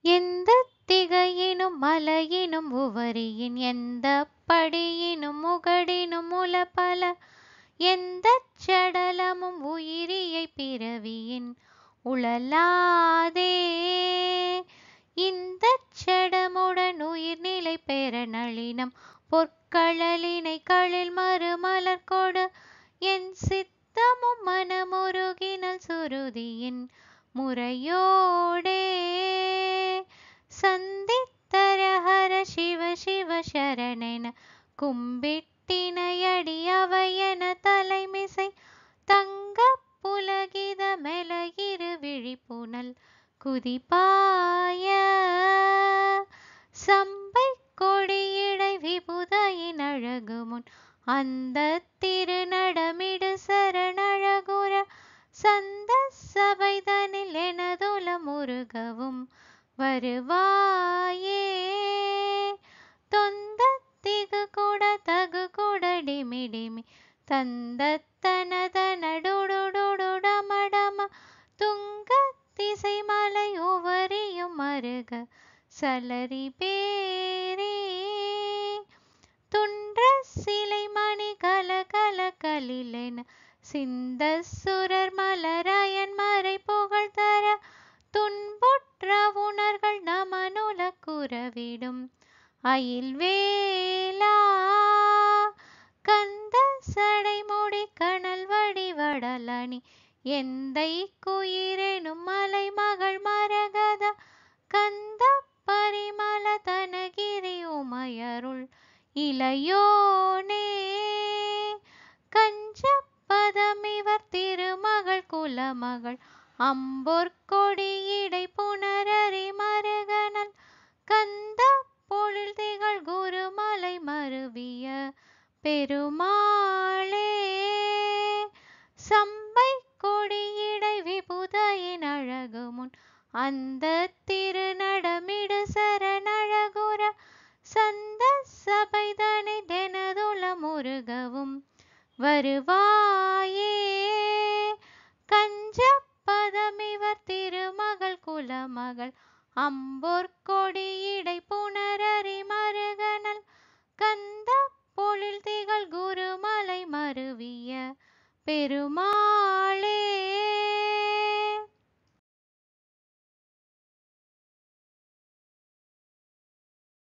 எந்தத் திகையினும் மலையினும் உவரியின் எந்தப் படியினும் முகடினும் உளப்பல எந்தச் சடலமும் உயிரியைப் பிறவியின் உழலாதே இந்தச் சடமுடன் உயிர்நிலை பெற நளினம் பொற்கழலினை களில் மறுமலர் கொடு என் சித்தமும் மனமுருகினல் சுருதியின் முறையோடே சந்தித்தரஹர சிவ சிவ சரணென கும்பிட்டினையடி அவையென தலைமிசை தங்கப் புலகித மெலகிரு விழிப்புனல் குதிப்பாய சம்பை கொடியிடை விபுதையின் அழகுமுன் அந்த திருநடமிடு சரணழகுற சந்த சபைதனில் எனதுலம் உருகவும் வருவாயே தொந்த திகு கூட தகு கூடடிமிடிமி தந்த தனதனடுடுடுடமடம துங்க திசை மலை உவரியும் மருக சலரி பேரே துன்ற சிலை மணி கல கல கலிலென சிந்த சுரர் மலராயன் மறை புகழ் தர துன்புற்ற உணர்கள் நமனுல குறவிடும் அயில் வேலா கந்த சடைமுடி கனல் வடிவடலணி எந்தை குயிரெனும் மலை மகள் மரகத கந்த பரிமள தனகிரி உமையருள் இளையோனே கஞ்சப்பதமிவர் திருமகள் குலமகள் அம்பொற்கொடியிடை புனரறி மருகனல் கந்த பொழில் திகழ் குருமலை மருவிய பெருமாளே சம்பை கொடியிடை விபுதையின் அழகுமுன் அந்த திருநடமிடு சரணழகுற சந்த சபைதனை தெனதுல முருகவும் வருவாயே கஞ்சப்பதமிவர் திருமகள் குலமகள் அம்பொற்கொடியிடை புனரறி மருகனல் கந்த பொழில் திகழ் குருமலை மருவிய பெருமாளே.